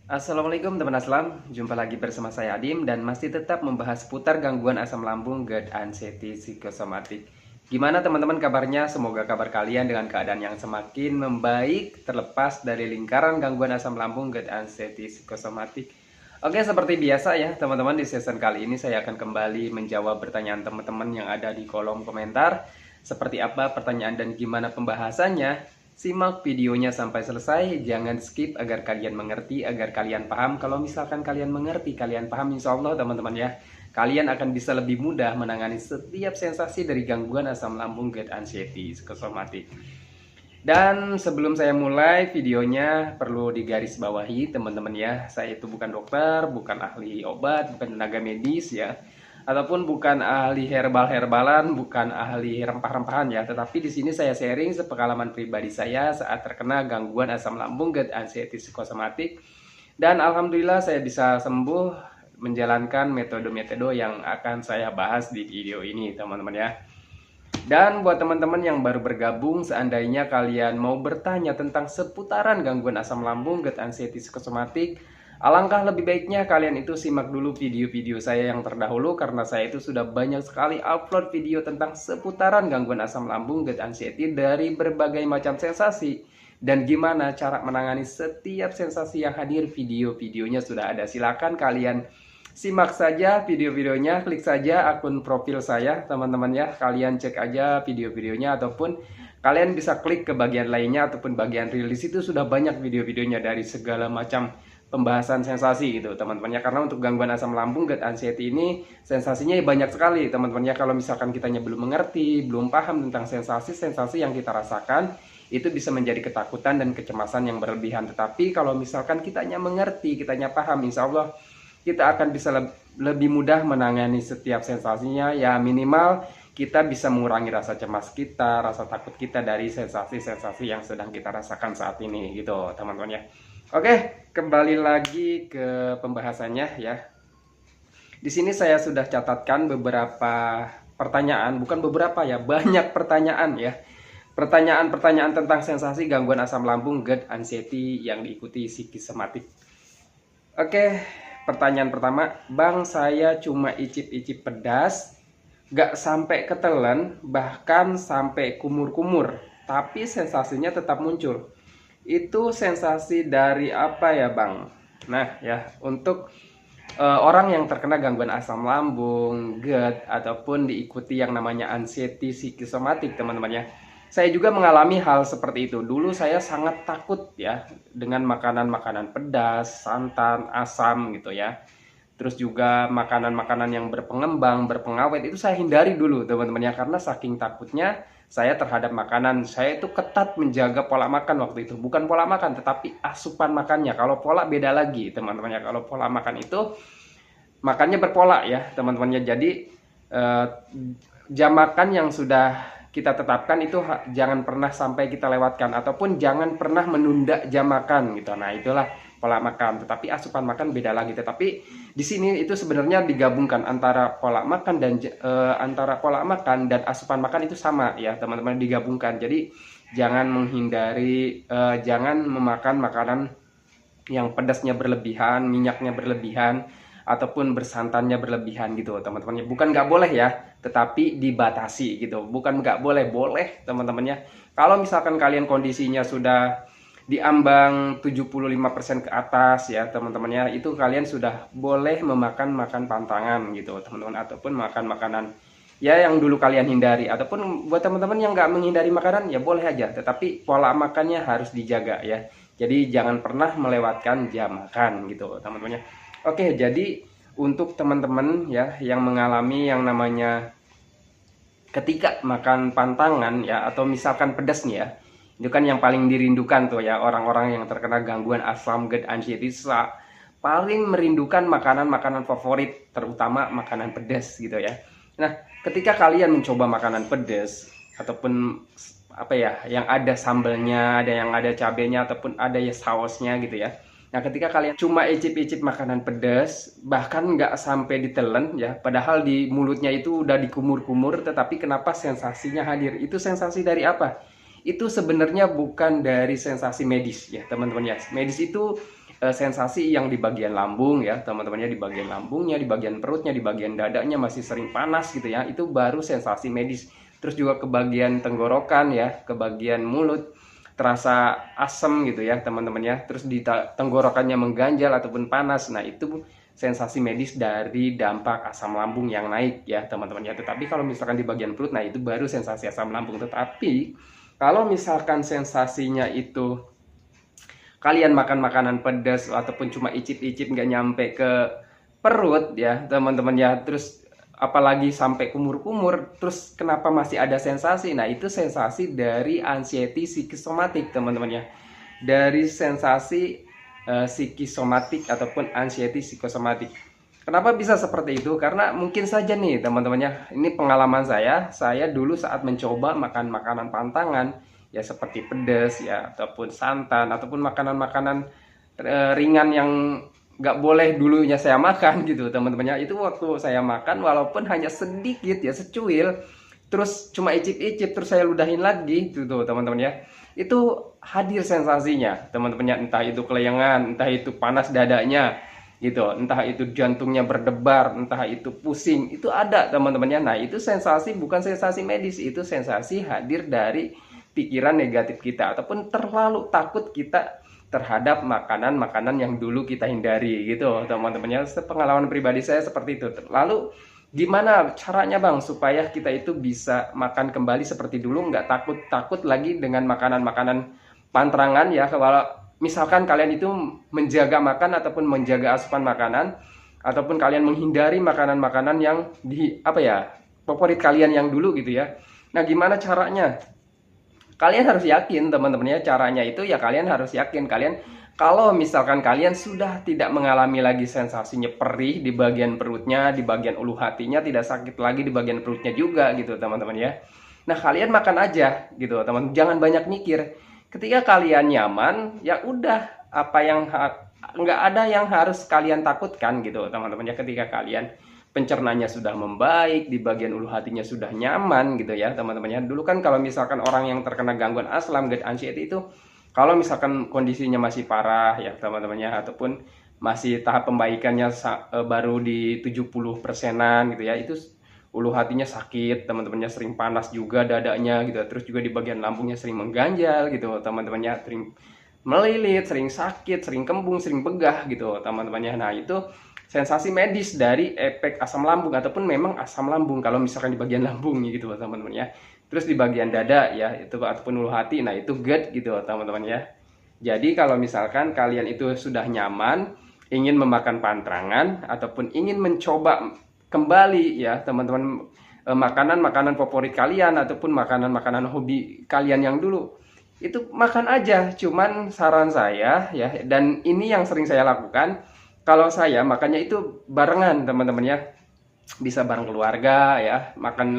Assalamualaikum teman Aslam, jumpa lagi bersama saya Adim dan masih tetap membahas seputar gangguan asam lambung, GERD, anxiety, psikosomatik. Gimana teman-teman kabarnya? Semoga kabar kalian dengan keadaan yang semakin membaik terlepas dari lingkaran gangguan asam lambung, GERD, anxiety, psikosomatik. Oke, seperti biasa ya teman-teman, di season kali ini saya akan kembali menjawab pertanyaan teman-teman yang ada di kolom komentar. Seperti apa pertanyaan dan gimana pembahasannya? Simak videonya sampai selesai, jangan skip agar kalian mengerti, agar kalian paham. Kalau misalkan kalian mengerti, kalian paham, insya Allah teman-teman ya, kalian akan bisa lebih mudah menangani setiap sensasi dari gangguan asam lambung, GERD, anxiety, psikosomatik. Dan sebelum saya mulai videonya, perlu digarisbawahi teman-teman ya, saya itu bukan dokter, bukan ahli obat, bukan tenaga medis ya, ataupun bukan ahli herbal-herbalan, bukan ahli rempah-rempahan ya, tetapi di sini saya sharing sepengalaman pribadi saya saat terkena gangguan asam lambung, GERD, anxiety, psikosomatik, dan alhamdulillah saya bisa sembuh menjalankan metode-metode yang akan saya bahas di video ini teman-teman ya. Dan buat teman-teman yang baru bergabung, seandainya kalian mau bertanya tentang seputaran gangguan asam lambung, GERD, anxiety, psikosomatik, alangkah lebih baiknya kalian itu simak dulu video-video saya yang terdahulu, karena saya itu sudah banyak sekali upload video tentang seputaran gangguan asam lambung, GERD, anxiety dari berbagai macam sensasi dan gimana cara menangani setiap sensasi yang hadir. Video-videonya sudah ada, silakan kalian simak saja video-videonya, klik saja akun profil saya teman-teman ya, kalian cek aja video-videonya, ataupun kalian bisa klik ke bagian lainnya ataupun bagian rilis, itu sudah banyak video-videonya dari segala macam pembahasan sensasi gitu teman-teman ya. Karena untuk gangguan asam lambung, GERD, anxiety ini sensasinya banyak sekali teman-teman ya. Kalau misalkan kitanya belum mengerti, belum paham tentang sensasi-sensasi yang kita rasakan, itu bisa menjadi ketakutan dan kecemasan yang berlebihan. Tetapi kalau misalkan kitanya mengerti, kitanya paham, insya Allah kita akan bisa lebih mudah menangani setiap sensasinya ya. Minimal kita bisa mengurangi rasa cemas kita, rasa takut kita dari sensasi-sensasi yang sedang kita rasakan saat ini gitu teman-teman ya. Oke, kembali lagi ke pembahasannya ya. Di sini saya sudah catatkan beberapa pertanyaan, bukan beberapa ya, banyak pertanyaan ya. Pertanyaan-pertanyaan tentang sensasi gangguan asam lambung, GERD, anxiety yang diikuti psikosomatik. Oke, pertanyaan pertama, Bang, saya cuma icip-icip pedas, gak sampai ketelan, bahkan sampai kumur-kumur, tapi sensasinya tetap muncul. Itu sensasi dari apa ya, Bang? Nah, ya, untuk orang yang terkena gangguan asam lambung, GERD, ataupun diikuti yang namanya anxiety psikosomatik, teman-teman ya. Saya juga mengalami hal seperti itu. Dulu saya sangat takut ya dengan makanan-makanan pedas, santan, asam gitu ya. Terus juga makanan-makanan yang berpengembang, berpengawet, itu saya hindari dulu teman-teman ya. Karena saking takutnya saya terhadap makanan. Saya itu ketat menjaga pola makan waktu itu. Bukan pola makan, tetapi asupan makannya. Kalau pola beda lagi teman-teman ya. Kalau pola makan itu makannya berpola ya teman-teman ya. Jadi jam makan yang sudah kita tetapkan itu jangan pernah sampai kita lewatkan, ataupun jangan pernah menunda jam makan gitu. Nah, itulah pola makan. Tetapi asupan makan beda lagi. Tetapi di sini itu sebenarnya digabungkan antara pola makan dan asupan makan itu sama ya, teman-teman, digabungkan. Jadi jangan menghindari jangan memakan makanan yang pedasnya berlebihan, minyaknya berlebihan, ataupun bersantannya berlebihan gitu teman-teman. Bukan nggak boleh ya, tetapi dibatasi gitu. Bukan nggak boleh, boleh teman-teman ya. Kalau misalkan kalian kondisinya sudah di ambang 75% ke atas ya teman-teman ya, itu kalian sudah boleh memakan pantangan gitu teman-teman, ataupun makan makanan ya yang dulu kalian hindari. Ataupun buat teman-teman yang nggak menghindari makanan ya boleh aja, tetapi pola makannya harus dijaga ya. Jadi jangan pernah melewatkan jam makan gitu teman-teman ya. Oke, jadi untuk teman-teman ya yang mengalami yang namanya ketika makan pantangan ya, atau misalkan pedas nih ya, itu kan yang paling dirindukan tuh ya, orang-orang yang terkena gangguan asam, GERD, anxiety paling merindukan makanan-makanan favorit, terutama makanan pedas gitu ya. Nah, ketika kalian mencoba makanan pedas ataupun apa ya, yang ada sambelnya, ada yang ada cabenya, ataupun ada ya sausnya gitu ya. Nah, ketika kalian cuma icip-icip makanan pedas, bahkan nggak sampai ditelan ya, padahal di mulutnya itu udah dikumur-kumur, tetapi kenapa sensasinya hadir? Itu sensasi dari apa? Itu sebenarnya bukan dari sensasi medis ya, teman-teman ya. Medis itu sensasi yang di bagian lambung ya teman-temannya, di bagian lambungnya, di bagian perutnya, di bagian dadanya masih sering panas gitu ya, itu baru sensasi medis. Terus juga ke bagian tenggorokan ya, ke bagian mulut terasa asam gitu ya teman-teman ya, terus di tenggorokannya mengganjal ataupun panas, nah itu sensasi medis dari dampak asam lambung yang naik ya teman-teman ya. Tetapi kalau misalkan di bagian perut, nah itu baru sensasi asam lambung. Tetapi kalau misalkan sensasinya itu kalian makan makanan pedas ataupun cuma icip-icip nggak nyampe ke perut ya teman-teman ya, terus apalagi sampai kumur-kumur, terus kenapa masih ada sensasi? Nah itu sensasi dari anxiety psikosomatik teman-teman ya, dari sensasi psikosomatik ataupun anxiety psikosomatik. Kenapa bisa seperti itu? Karena mungkin saja nih teman-teman ya, ini pengalaman saya dulu saat mencoba makan makanan pantangan ya seperti pedas ya ataupun santan ataupun makanan-makanan ringan yang nggak boleh dulunya saya makan gitu teman-teman ya. Itu waktu saya makan walaupun hanya sedikit ya, secuil, terus cuma icip-icip terus saya ludahin lagi gitu teman-teman ya, itu hadir sensasinya teman-teman ya, entah itu kelayangan, entah itu panas dadanya gitu, entah itu jantungnya berdebar, entah itu pusing, itu ada teman-teman ya. Nah itu sensasi, bukan sensasi medis, itu sensasi hadir dari pikiran negatif kita ataupun terlalu takut kita terhadap makanan-makanan yang dulu kita hindari gitu teman-teman ya. Pengalaman pribadi saya seperti itu. Lalu gimana caranya bang supaya kita itu bisa makan kembali seperti dulu, nggak takut-takut lagi dengan makanan-makanan pantrangan ya. Kalau misalkan kalian itu menjaga makan ataupun menjaga asupan makanan, ataupun kalian menghindari makanan-makanan yang di favorit kalian yang dulu gitu ya. Nah gimana caranya? Kalian harus yakin teman-teman ya, caranya itu ya kalian harus yakin kalian kalau misalkan kalian sudah tidak mengalami lagi sensasinya perih di bagian perutnya, di bagian ulu hatinya, tidak sakit lagi di bagian perutnya juga gitu teman-teman ya. Nah kalian makan aja gitu teman, jangan banyak mikir. Ketika kalian nyaman ya udah, apa yang nggak ada yang harus kalian takutkan gitu teman-teman ya. Ketika kalian pencernanya sudah membaik, di bagian ulu hatinya sudah nyaman gitu ya teman-teman ya. Dulu kan kalau misalkan orang yang terkena gangguan asam, GERD, anxiety itu kalau misalkan kondisinya masih parah ya teman-teman ya, ataupun masih tahap pembaikannya baru di 70%-an gitu ya, itu ulu hatinya sakit teman-temannya, sering panas juga dadanya gitu, terus juga di bagian lambungnya sering mengganjal gitu teman-temannya, sering melilit, sering sakit, sering kembung, sering begah gitu teman-temannya. Nah itu sensasi medis dari efek asam lambung ataupun memang asam lambung kalau misalkan di bagian lambungnya gitu teman-teman ya. Terus di bagian dada ya itu ataupun ulu hati, nah itu GERD gitu teman-teman ya. Jadi kalau misalkan kalian itu sudah nyaman, ingin memakan pantrangan ataupun ingin mencoba kembali ya teman-teman makanan-makanan favorit kalian ataupun makanan-makanan hobi kalian yang dulu, itu makan aja. Cuman saran saya ya, dan ini yang sering saya lakukan, kalau saya makannya itu barengan teman-teman ya, bisa bareng keluarga ya,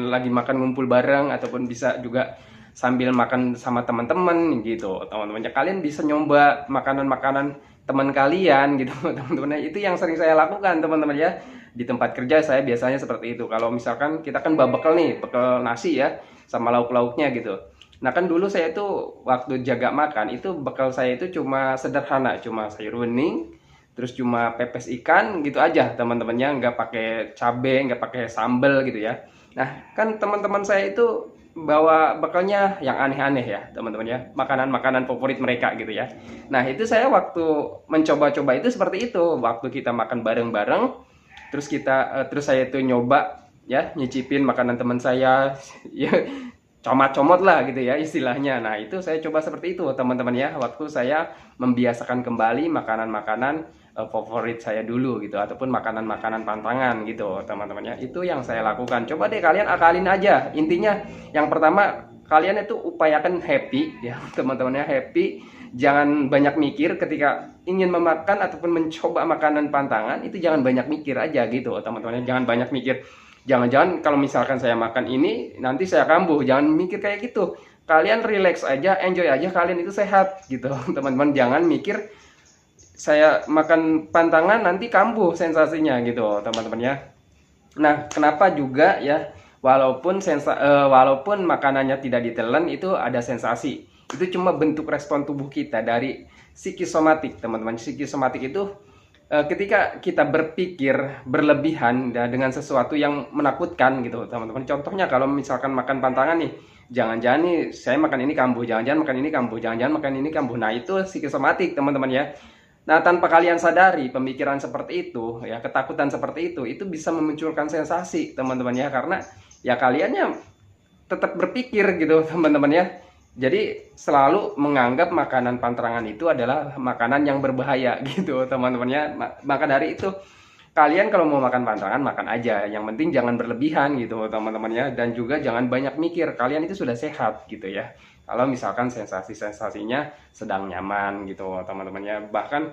lagi makan ngumpul bareng, ataupun bisa juga sambil makan sama teman-teman gitu teman-teman ya. Kalian bisa nyoba makanan-makanan teman kalian gitu teman-teman. Itu yang sering saya lakukan teman-teman ya. Di tempat kerja saya biasanya seperti itu. Kalau misalkan kita kan bekal nih, bekal nasi ya sama lauk-lauknya gitu. Nah kan dulu saya itu waktu jaga makan itu bekal saya itu cuma sederhana, cuma sayur bening, terus cuma pepes ikan gitu aja teman-temannya, nggak pakai cabai, nggak pakai sambal gitu ya. Nah kan teman-teman saya itu bawa bekalnya yang aneh-aneh ya teman-teman ya, makanan-makanan favorit mereka gitu ya. Nah itu saya waktu mencoba-coba itu seperti itu, waktu kita makan bareng-bareng, terus saya itu nyoba ya, nyicipin makanan teman saya ya, comot-comot lah gitu ya istilahnya. Nah itu saya coba seperti itu teman-teman ya, waktu saya membiasakan kembali makanan-makanan favorit saya dulu gitu, ataupun makanan-makanan pantangan gitu teman-teman ya. Itu yang saya lakukan. Coba deh kalian akalin aja. Intinya yang pertama, kalian itu upayakan happy ya teman-teman ya, happy. Jangan banyak mikir ketika ingin memakan ataupun mencoba makanan pantangan, itu jangan banyak mikir aja gitu teman-teman. Jangan banyak mikir, jangan-jangan kalau misalkan saya makan ini nanti saya kambuh, jangan mikir kayak gitu. Kalian relax aja, enjoy aja, kalian itu sehat gitu teman-teman. Jangan mikir saya makan pantangan nanti kambuh sensasinya gitu teman-teman ya. Nah kenapa juga ya, walaupun makanannya tidak ditelan itu ada sensasi, itu cuma bentuk respon tubuh kita dari psikosomatik, teman-teman. Psikosomatik itu ketika kita berpikir berlebihan dengan sesuatu yang menakutkan gitu, teman-teman. Contohnya kalau misalkan makan pantangan nih, jangan-jangan nih saya makan ini kambuh, jangan-jangan makan ini kambuh, jangan-jangan makan ini kambuh. Nah, itu psikosomatik, teman-teman ya. Nah, tanpa kalian sadari pemikiran seperti itu, ya ketakutan seperti itu bisa memunculkan sensasi, teman-teman ya, karena ya kaliannya tetap berpikir gitu, teman-teman ya. Jadi selalu menganggap makanan pantangan itu adalah makanan yang berbahaya gitu, teman-teman ya. Maka dari itu kalian kalau mau makan pantangan makan aja, yang penting jangan berlebihan gitu, teman-teman ya. Dan juga jangan banyak mikir, kalian itu sudah sehat gitu ya. Kalau misalkan sensasi-sensasinya sedang nyaman gitu, teman-teman ya. Bahkan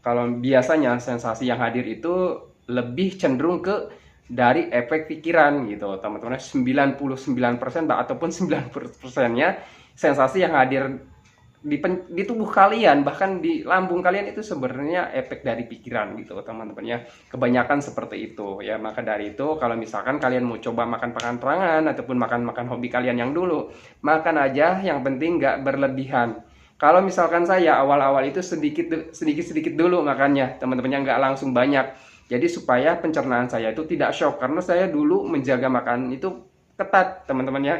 kalau biasanya sensasi yang hadir itu lebih cenderung ke dari efek pikiran gitu, teman-teman. 99% ataupun 90%-nya sensasi yang hadir di tubuh kalian, bahkan di lambung kalian itu sebenarnya efek dari pikiran gitu, teman-teman ya. Kebanyakan seperti itu ya. Maka dari itu kalau misalkan kalian mau coba makan pantangan ataupun makan hobi kalian yang dulu, makan aja, yang penting nggak berlebihan. Kalau misalkan saya awal-awal itu sedikit dulu makannya, teman-teman ya, nggak langsung banyak. Jadi supaya pencernaan saya itu tidak shock, karena saya dulu menjaga makanan itu ketat, teman-teman ya.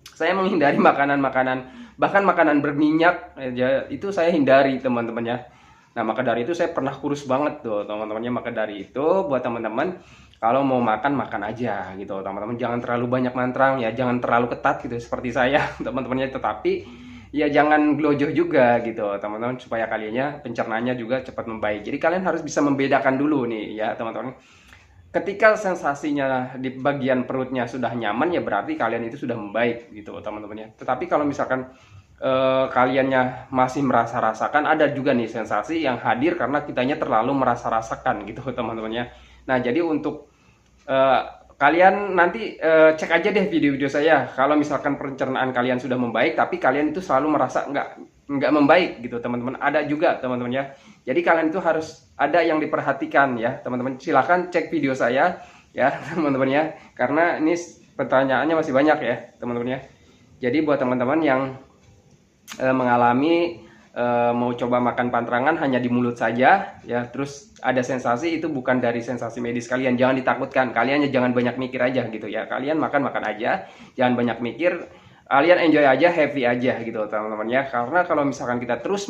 Saya menghindari makanan-makanan, bahkan makanan berminyak ya, itu saya hindari, teman-teman ya. Nah, maka dari itu saya pernah kurus banget tuh, teman-temannya. Maka dari itu buat teman-teman, kalau mau makan aja gitu, teman-teman. Jangan terlalu banyak mantrang ya, jangan terlalu ketat gitu seperti saya, teman-temannya. Tetapi ya jangan glojoh juga gitu, teman-teman, supaya kaliannya pencernaannya juga cepat membaik. Jadi kalian harus bisa membedakan dulu nih ya, teman-teman. Ketika sensasinya di bagian perutnya sudah nyaman, ya berarti kalian itu sudah membaik gitu, teman-teman ya. Tetapi kalau misalkan kaliannya masih merasa rasakan, ada juga nih sensasi yang hadir karena kitanya terlalu merasa rasakan gitu, teman-teman ya. Nah, jadi untuk kalian nanti cek aja deh video-video saya. Kalau misalkan pencernaan kalian sudah membaik, tapi kalian itu selalu merasa nggak membaik gitu, teman-teman. Ada juga, teman-teman ya. Jadi kalian itu harus ada yang diperhatikan ya, teman-teman. Silahkan cek video saya ya, teman-teman ya. Karena ini pertanyaannya masih banyak ya, teman-teman ya. Jadi buat teman-teman yang mengalami mau coba makan pantangan hanya di mulut saja ya, terus ada sensasi, itu bukan dari sensasi medis kalian. Jangan ditakutkan, kalian jangan banyak mikir aja gitu ya. Kalian makan aja, jangan banyak mikir. Kalian enjoy aja, happy aja gitu, teman-teman ya. Karena kalau misalkan kita terus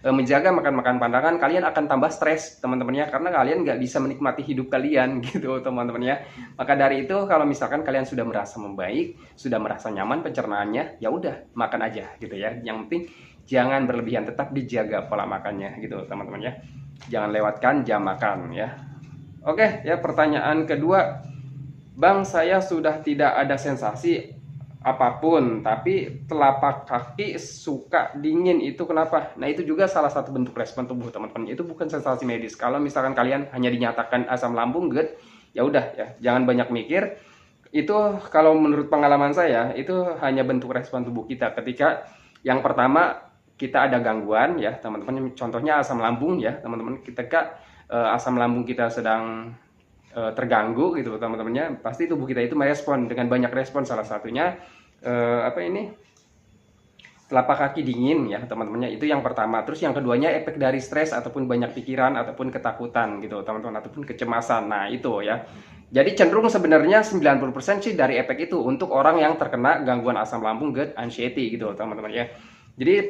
menjaga makan pantangan, kalian akan tambah stres, teman-teman ya. Karena kalian nggak bisa menikmati hidup kalian gitu, teman-teman ya. Maka dari itu kalau misalkan kalian sudah merasa membaik, sudah merasa nyaman pencernaannya, ya udah makan aja gitu ya. Yang penting jangan berlebihan, tetap dijaga pola makannya gitu, teman-teman ya. Jangan lewatkan jam makan ya. Oke ya, pertanyaan kedua, Bang, saya sudah tidak ada sensasi apapun, tapi telapak kaki suka dingin, itu kenapa? Nah, itu juga salah satu bentuk respon tubuh, teman-teman. Itu bukan sensasi medis. Kalau misalkan kalian hanya dinyatakan asam lambung GERD, ya udah ya, jangan banyak mikir. Itu kalau menurut pengalaman saya, itu hanya bentuk respon tubuh kita ketika yang pertama kita ada gangguan ya, teman-teman. Contohnya asam lambung ya, teman-teman. Ketika asam lambung kita sedang terganggu gitu, teman-temannya, pasti tubuh kita itu merespon dengan banyak respon. Salah satunya telapak kaki dingin ya, teman-temannya. Itu yang pertama. Terus yang keduanya efek dari stres ataupun banyak pikiran ataupun ketakutan gitu, teman-teman, ataupun kecemasan. Nah, itu ya. Jadi cenderung sebenarnya 90% sih dari efek itu untuk orang yang terkena gangguan asam lambung GERD anxiety gitu, teman-teman ya. Jadi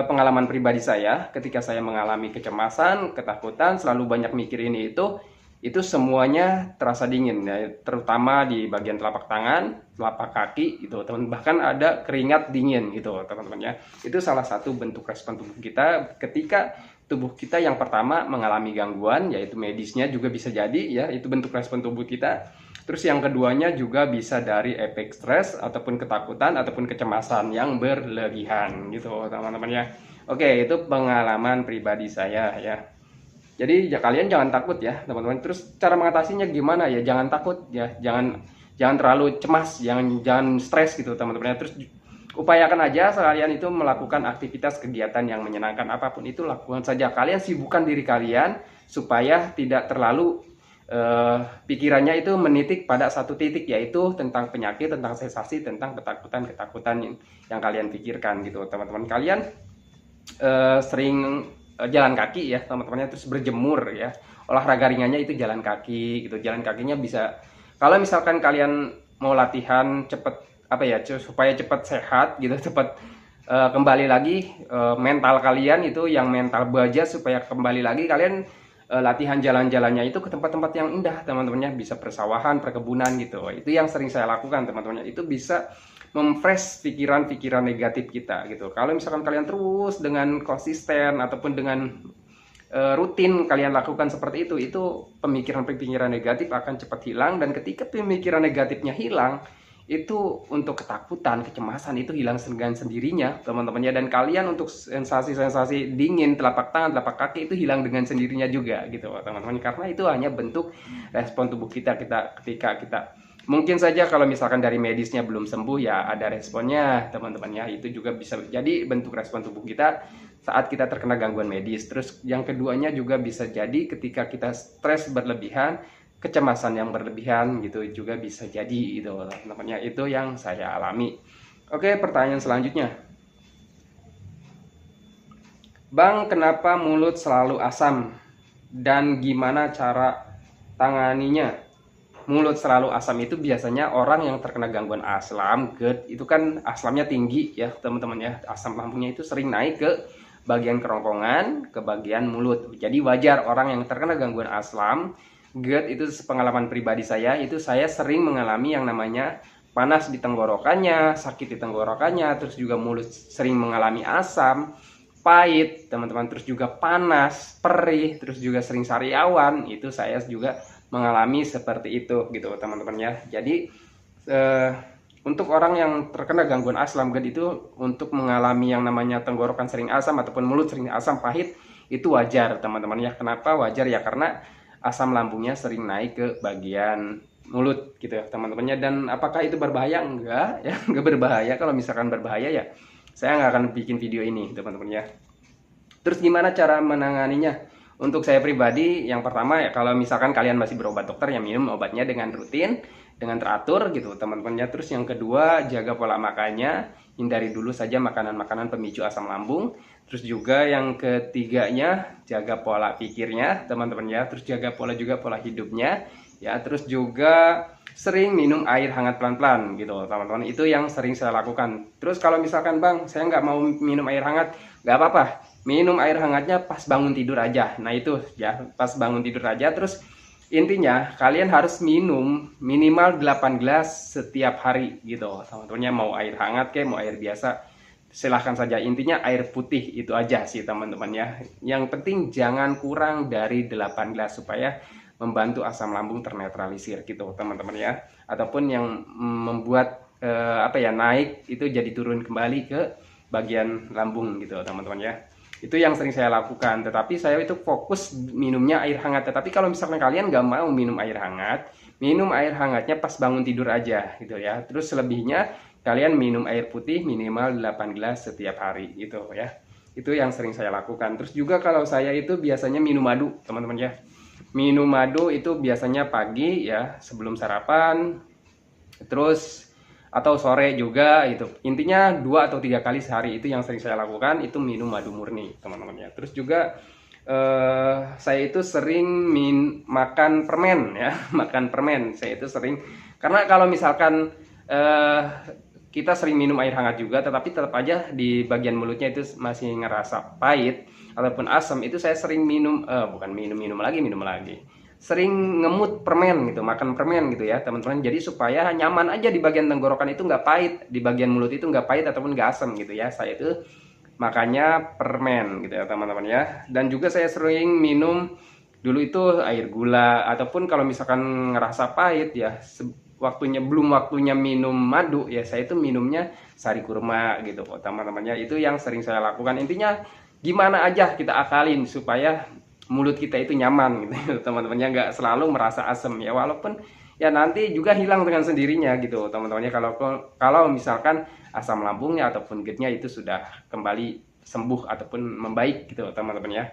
pengalaman pribadi saya ketika saya mengalami kecemasan, ketakutan, selalu banyak mikir ini itu semuanya terasa dingin ya, terutama di bagian telapak tangan, telapak kaki gitu, teman. Bahkan ada keringat dingin gitu, teman-teman ya. Itu salah satu bentuk respon tubuh kita ketika tubuh kita yang pertama mengalami gangguan, yaitu medisnya juga bisa jadi ya, itu bentuk respon tubuh kita. Terus yang keduanya juga bisa dari efek stres ataupun ketakutan ataupun kecemasan yang berlebihan gitu, teman-teman ya. Oke, itu pengalaman pribadi saya ya. Jadi ya kalian jangan takut ya, teman-teman. Terus cara mengatasinya gimana ya? Jangan takut ya, jangan terlalu cemas, jangan stres gitu, teman-teman. Terus upayakan aja sekalian itu melakukan aktivitas kegiatan yang menyenangkan, apapun itu lakukan saja. Kalian sibukkan diri kalian supaya tidak terlalu pikirannya itu menitik pada satu titik, yaitu tentang penyakit, tentang sensasi, tentang ketakutan yang kalian pikirkan gitu, teman-teman. Kalian sering jalan kaki ya teman-temannya, terus berjemur ya. Olahraga ringannya itu jalan kaki gitu. Jalan kakinya bisa, kalau misalkan kalian mau latihan cepet apa ya, supaya cepet sehat gitu, cepet kembali lagi mental kalian itu yang mental baja, supaya kembali lagi kalian latihan jalan-jalannya itu ke tempat-tempat yang indah teman-temannya, bisa persawahan, perkebunan gitu. Itu yang sering saya lakukan teman-temannya, itu bisa memfresh pikiran-pikiran negatif kita gitu. Kalau misalkan kalian terus dengan konsisten ataupun dengan rutin kalian lakukan seperti itu pemikiran-pemikiran negatif akan cepat hilang. Dan ketika pemikiran negatifnya hilang, itu untuk ketakutan, kecemasan itu hilang dengan sendirinya teman-temannya. Dan kalian untuk sensasi-sensasi dingin telapak tangan, telapak kaki itu hilang dengan sendirinya juga gitu teman-teman, karena itu hanya bentuk respon tubuh kita ketika kita, mungkin saja kalau misalkan dari medisnya belum sembuh ya ada responnya teman-teman ya, itu juga bisa jadi bentuk respon tubuh kita saat kita terkena gangguan medis. Terus yang keduanya juga bisa jadi ketika kita stres berlebihan, kecemasan yang berlebihan gitu juga bisa jadi itu namanya, itu yang saya alami. Oke, pertanyaan selanjutnya, Bang, kenapa mulut selalu asam dan gimana cara tanganinya? Mulut selalu asam itu biasanya orang yang terkena gangguan asam GERD, itu kan asamnya tinggi ya teman-teman ya, asam lambungnya itu sering naik ke bagian kerongkongan, ke bagian mulut. Jadi wajar orang yang terkena gangguan asam GERD itu, pengalaman pribadi saya itu saya sering mengalami yang namanya panas di tenggorokannya, sakit di tenggorokannya, terus juga mulut sering mengalami asam, pahit teman-teman, terus juga panas, perih, terus juga sering sariawan. Itu saya juga mengalami seperti itu gitu teman-teman ya. Jadi untuk orang yang terkena gangguan asam GERD itu untuk mengalami yang namanya tenggorokan sering asam ataupun mulut sering asam, pahit, itu wajar teman-teman ya. Kenapa wajar ya? Karena asam lambungnya sering naik ke bagian mulut gitu ya teman-temannya. Dan apakah itu berbahaya? Enggak ya, enggak berbahaya. Kalau misalkan berbahaya ya saya nggak akan bikin video ini teman-teman ya. Terus gimana cara menanganinya? Untuk saya pribadi, yang pertama ya, kalau misalkan kalian masih berobat dokter ya minum obatnya dengan rutin, dengan teratur gitu teman-teman ya. Terus yang kedua, jaga pola makannya, hindari dulu saja makanan-makanan pemicu asam lambung. Terus juga yang ketiganya, jaga pola pikirnya teman-teman ya. Terus jaga pola juga pola hidupnya ya. Terus juga sering minum air hangat pelan-pelan gitu teman-teman, itu yang sering saya lakukan. Terus kalau misalkan Bang, saya nggak mau minum air hangat, nggak apa-apa, minum air hangatnya pas bangun tidur aja. Nah itu ya, pas bangun tidur aja. Terus intinya kalian harus minum minimal 8 gelas setiap hari gitu teman-temannya, mau air hangat kayak mau air biasa silahkan saja. Intinya air putih itu aja sih teman-teman ya. Yang penting jangan kurang dari 8 gelas supaya membantu asam lambung ternetralisir gitu teman-teman ya. Ataupun yang membuat apa ya, naik itu jadi turun kembali ke bagian lambung gitu teman-teman ya. Itu yang sering saya lakukan. Tetapi saya itu fokus minumnya air hangat. Tetapi kalau misalkan kalian nggak mau minum air hangat, minum air hangatnya pas bangun tidur aja gitu ya. Terus selebihnya kalian minum air putih minimal 8 gelas setiap hari gitu ya. Itu yang sering saya lakukan. Terus juga kalau saya itu biasanya minum madu teman-teman ya. Minum madu itu biasanya pagi ya sebelum sarapan, terus atau sore juga itu. Intinya 2 atau 3 kali sehari itu yang sering saya lakukan, itu minum madu murni teman-teman ya. Terus juga saya itu sering makan permen ya, makan permen. Saya itu sering, karena kalau misalkan kita sering minum air hangat juga, tetapi tetap aja di bagian mulutnya itu masih ngerasa pahit ataupun asam, itu saya sering minum, bukan minum lagi, sering ngemut permen gitu, makan permen gitu ya teman-teman. Jadi supaya nyaman aja di bagian tenggorokan itu nggak pahit, di bagian mulut itu nggak pahit ataupun nggak asam gitu ya. Saya itu makanya permen gitu ya teman-teman ya. Dan juga saya sering minum dulu itu air gula, ataupun kalau misalkan ngerasa pahit ya, belum waktunya minum madu ya, saya itu minumnya sari kurma gitu teman-temannya. Itu yang sering saya lakukan. Intinya gimana aja kita akalin supaya mulut kita itu nyaman gitu teman-temannya, nggak selalu merasa asam ya, walaupun ya nanti juga hilang dengan sendirinya gitu teman-temannya, kalau misalkan asam lambungnya ataupun GERD-nya itu sudah kembali sembuh ataupun membaik gitu teman-teman ya.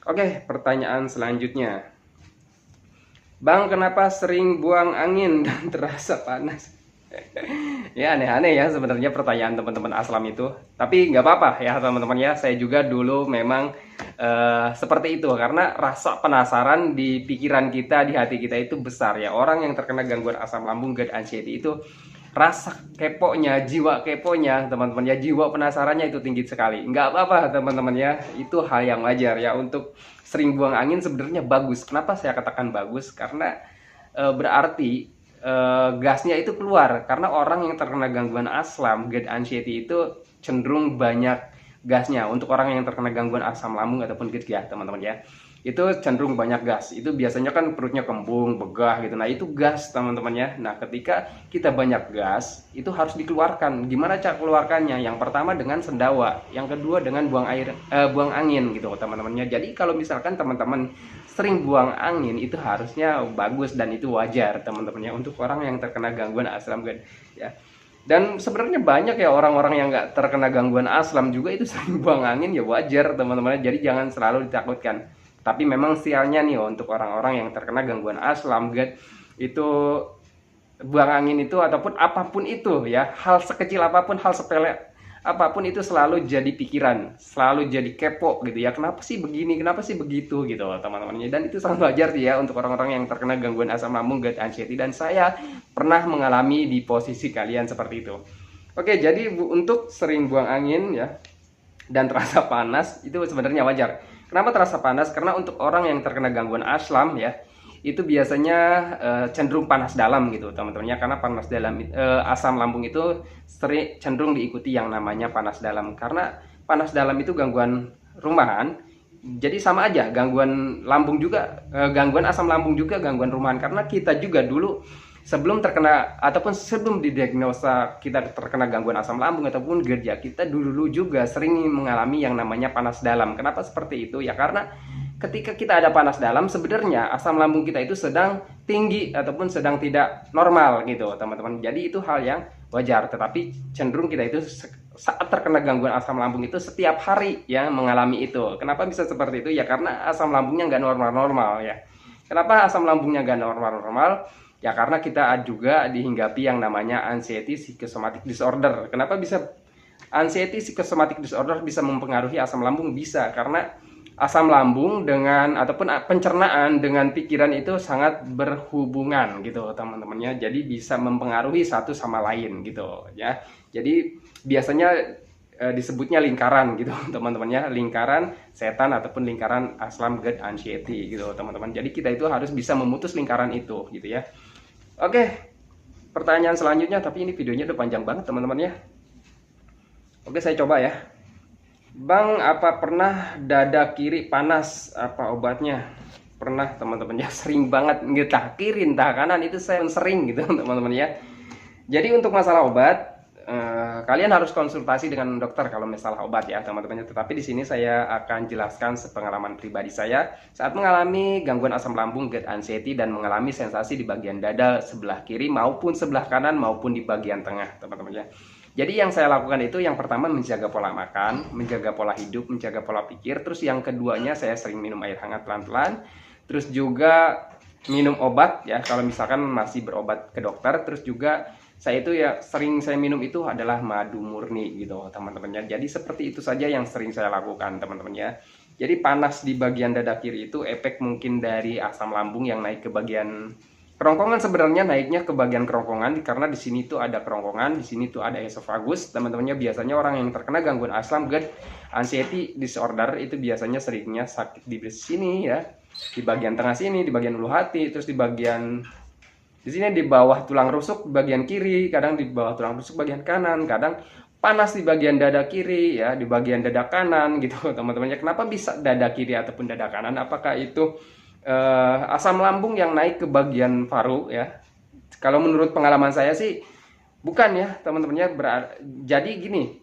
Oke, pertanyaan selanjutnya, Bang, kenapa sering buang angin dan terasa panas? Ya aneh-aneh ya sebenarnya pertanyaan teman-teman Aslam itu. Tapi nggak apa-apa ya teman-teman ya. Saya juga dulu memang seperti itu karena rasa penasaran di pikiran kita, di hati kita itu besar ya. Orang yang terkena gangguan asam lambung GERD anxiety itu rasa keponya, jiwa keponya teman-teman ya, jiwa penasarannya itu tinggi sekali. Nggak apa-apa teman-teman ya. Itu hal yang wajar ya. Untuk sering buang angin sebenarnya bagus. Kenapa saya katakan bagus? Karena berarti gasnya itu keluar, karena orang yang terkena gangguan asam GERD anxiety itu cenderung banyak gasnya. Untuk orang yang terkena gangguan asam lambung ataupun GERD ya teman-teman ya, itu cenderung banyak gas. Itu biasanya kan perutnya kembung, begah gitu. Nah itu gas teman-teman ya. Nah ketika kita banyak gas itu harus dikeluarkan. Gimana cara keluarkannya? Yang pertama dengan sendawa, yang kedua dengan buang angin gitu teman-temannya. Jadi kalau misalkan teman-teman sering buang angin itu harusnya bagus dan itu wajar teman-temannya untuk orang yang terkena gangguan asam GERD ya. Dan sebenarnya banyak ya orang-orang yang nggak terkena gangguan asam juga itu sering buang angin, ya wajar teman-teman. Jadi jangan selalu ditakutkan. Tapi memang sialnya nih untuk orang-orang yang terkena gangguan asam GERD itu buang angin itu ataupun apapun itu ya, hal sekecil apapun, hal sepele apapun itu selalu jadi pikiran, selalu jadi kepo gitu ya. Kenapa sih begini, kenapa sih begitu gitu teman-temannya. Dan itu sangat wajar ya untuk orang-orang yang terkena gangguan asam lambung GERD anxiety, dan saya pernah mengalami di posisi kalian seperti itu. Oke, jadi untuk sering buang angin ya dan terasa panas itu sebenarnya wajar. Kenapa terasa panas? Karena untuk orang yang terkena gangguan asam ya, itu biasanya cenderung panas dalam gitu teman-teman ya. Karena panas dalam asam lambung itu cenderung diikuti yang namanya panas dalam. Karena panas dalam itu gangguan rumahan, jadi sama aja gangguan lambung juga, gangguan asam lambung juga gangguan rumahan. Karena kita juga dulu sebelum terkena ataupun sebelum didiagnosa kita terkena gangguan asam lambung ataupun GERD ya, kita dulu juga sering mengalami yang namanya panas dalam. Kenapa seperti itu ya? Karena ketika kita ada panas dalam, sebenarnya asam lambung kita itu sedang tinggi ataupun sedang tidak normal gitu teman-teman. Jadi itu hal yang wajar, tetapi cenderung kita itu saat terkena gangguan asam lambung itu setiap hari ya mengalami itu. Kenapa bisa seperti itu ya? Karena asam lambungnya nggak normal-normal ya. Kenapa asam lambungnya nggak normal-normal? Ya karena kita juga dihinggapi yang namanya anxiety psychosomatic disorder. Kenapa bisa anxiety psychosomatic disorder bisa mempengaruhi asam lambung? Bisa karena asam lambung dengan ataupun pencernaan dengan pikiran itu sangat berhubungan gitu teman-temannya. Jadi bisa mempengaruhi satu sama lain gitu ya. Jadi biasanya disebutnya lingkaran gitu teman-temannya, lingkaran setan ataupun lingkaran asam GERD anxiety gitu teman-teman. Jadi kita itu harus bisa memutus lingkaran itu gitu ya. Oke, pertanyaan selanjutnya, tapi ini videonya udah panjang banget teman-teman ya. Oke, saya coba ya. Bang, apa pernah dada kiri panas? Apa obatnya? Pernah teman-teman ya, sering banget. Entah kiri, entah kanan, itu saya sering gitu teman-teman ya. Jadi untuk masalah obat, kalian harus konsultasi dengan dokter kalau masalah obat ya teman-teman. Tetapi di sini saya akan jelaskan sepengalaman pribadi saya saat mengalami gangguan asam lambung GERD anxiety dan mengalami sensasi di bagian dada sebelah kiri maupun sebelah kanan maupun di bagian tengah teman-teman ya. Jadi yang saya lakukan itu yang pertama menjaga pola makan, menjaga pola hidup, menjaga pola pikir. Terus yang keduanya saya sering minum air hangat pelan-pelan. Terus juga minum obat ya kalau misalkan masih berobat ke dokter. Terus juga saya itu ya sering saya minum itu adalah madu murni gitu teman-teman ya. Jadi seperti itu saja yang sering saya lakukan teman-teman ya. Jadi panas di bagian dada kiri itu efek mungkin dari asam lambung yang naik ke bagian kerongkongan. Sebenarnya naiknya ke bagian kerongkongan karena di sini tuh ada kerongkongan, di sini tuh ada esophagus teman-temannya. Biasanya orang yang terkena gangguan asam GERD anxiety disorder itu biasanya seringnya sakit di sini ya, di bagian tengah sini, di bagian ulu hati, terus di bagian di sini di bawah tulang rusuk bagian kiri, kadang di bawah tulang rusuk bagian kanan, kadang panas di bagian dada kiri ya, di bagian dada kanan gitu teman-temannya. Kenapa bisa dada kiri ataupun dada kanan? Apakah itu asam lambung yang naik ke bagian paru ya? Kalau menurut pengalaman saya sih bukan ya teman-temannya. Jadi gini,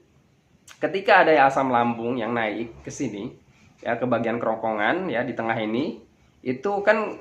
ketika ada asam lambung yang naik ke sini ya, ke bagian kerongkongan ya di tengah ini, itu kan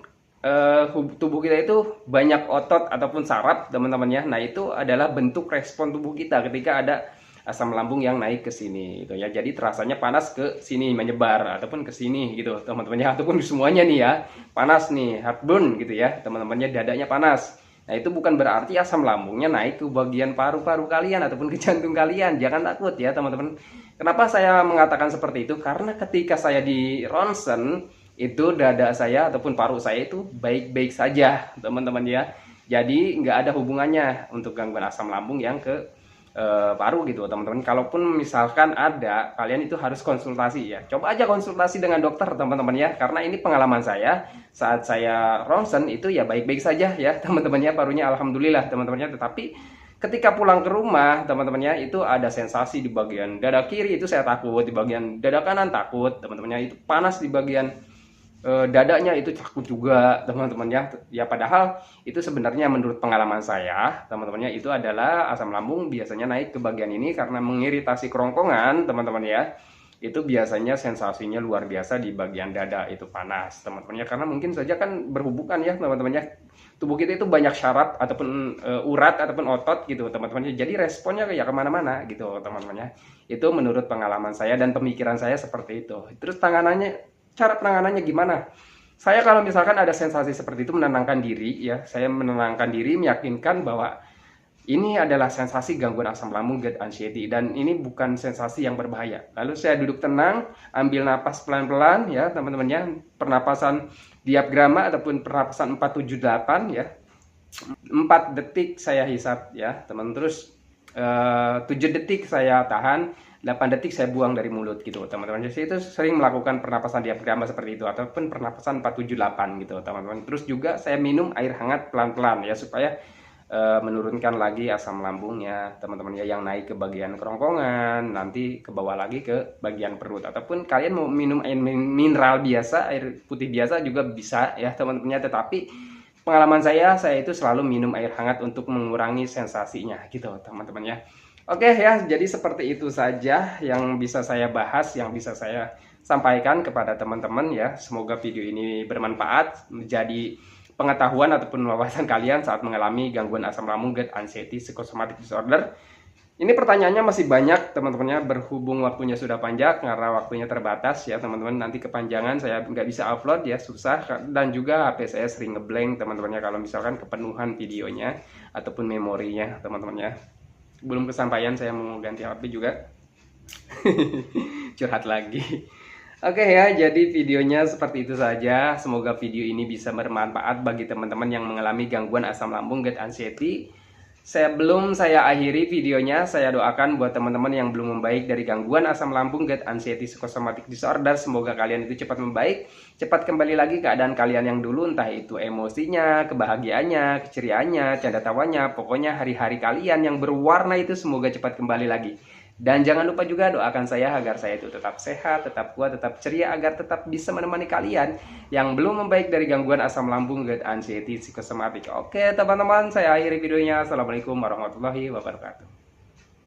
tubuh kita itu banyak otot ataupun saraf teman-teman ya. Nah itu adalah bentuk respon tubuh kita ketika ada asam lambung yang naik ke sini gitu ya. Jadi terasanya panas ke sini menyebar ataupun ke sini gitu teman-teman ya, ataupun semuanya nih ya panas nih, heartburn gitu ya teman-temannya, dadanya panas. Nah, itu bukan berarti asam lambungnya naik ke bagian paru-paru kalian ataupun ke jantung kalian. Jangan takut ya, teman-teman. Kenapa saya mengatakan seperti itu? Karena ketika saya di ronsen, itu dada saya ataupun paru saya itu baik-baik saja, teman-teman ya. Jadi nggak ada hubungannya untuk gangguan asam lambung yang ke paru gitu, teman-teman. Kalaupun misalkan ada, kalian itu harus konsultasi ya. Coba aja konsultasi dengan dokter, teman-teman ya. Karena ini pengalaman saya saat saya ronsen itu ya baik-baik saja ya, teman-teman ya. Parunya alhamdulillah, teman-teman ya. Tetapi ketika pulang ke rumah, teman-teman ya, itu ada sensasi di bagian dada kiri itu saya takut, di bagian dada kanan takut, teman-teman ya. Itu panas di bagian dadanya itu takut juga, teman-teman ya. Ya padahal itu sebenarnya menurut pengalaman saya, teman-temannya, itu adalah asam lambung biasanya naik ke bagian ini karena mengiritasi kerongkongan, teman-teman ya. Itu biasanya sensasinya luar biasa di bagian dada itu panas, teman-teman ya. Karena mungkin saja kan berhubungan ya, teman-teman ya. Tubuh kita itu banyak syarat ataupun urat ataupun otot gitu, teman-teman ya. Jadi responnya ya kemana-mana gitu, teman-teman ya. Itu menurut pengalaman saya dan pemikiran saya seperti itu. Terus cara penanganannya gimana? Saya kalau misalkan ada sensasi seperti itu menenangkan diri ya, saya menenangkan diri, meyakinkan bahwa ini adalah sensasi gangguan asam lambung GERD anxiety dan ini bukan sensasi yang berbahaya. Lalu saya duduk tenang, ambil napas pelan-pelan ya, teman-teman ya, pernapasan diafragma ataupun pernapasan 478 ya. 4 detik saya hisap ya, teman. Terus 7 detik saya tahan, 8 detik saya buang dari mulut gitu, teman-teman. Jadi itu sering melakukan pernapasan diafragma seperti itu ataupun pernapasan 478 gitu, teman-teman. Terus juga saya minum air hangat pelan-pelan ya supaya menurunkan lagi asam lambungnya, teman-teman ya, yang naik ke bagian kerongkongan, nanti ke bawah lagi ke bagian perut. Ataupun kalian mau minum air mineral biasa, air putih biasa juga bisa ya, teman-teman ya. Tetapi pengalaman saya itu selalu minum air hangat untuk mengurangi sensasinya gitu, teman-teman ya. Oke ya, jadi seperti itu saja yang bisa saya bahas, yang bisa saya sampaikan kepada teman-teman ya. Semoga video ini bermanfaat, menjadi pengetahuan ataupun wawasan kalian saat mengalami gangguan asam lambung GERD anxiety psychosomatic disorder. Ini pertanyaannya masih banyak, teman-temannya, berhubung waktunya sudah panjang karena waktunya terbatas ya, teman-teman. Nanti kepanjangan saya nggak bisa upload ya, susah, dan juga HP saya sering ngeblank, teman-temannya, kalau misalkan kepenuhan videonya ataupun memorinya, teman-temannya. Belum kesampaian, saya mau ganti HP juga. Curhat lagi. Oke ya, jadi videonya seperti itu saja. Semoga video ini bisa bermanfaat bagi teman-teman yang mengalami gangguan asam lambung GERD anxiety. Sebelum saya akhiri videonya, saya doakan buat teman-teman yang belum membaik dari gangguan asam lambung GERD anxiety psychosomatic disorder, semoga kalian itu cepat membaik, cepat kembali lagi keadaan kalian yang dulu, entah itu emosinya, kebahagiaannya, keceriaannya, canda tawanya, pokoknya hari-hari kalian yang berwarna itu semoga cepat kembali lagi. Dan jangan lupa juga doakan saya agar saya itu tetap sehat, tetap kuat, tetap ceria, agar tetap bisa menemani kalian yang belum membaik dari gangguan asam lambung GERD anxiety psychosomatic. Oke teman-teman, saya akhiri videonya. Assalamualaikum warahmatullahi wabarakatuh.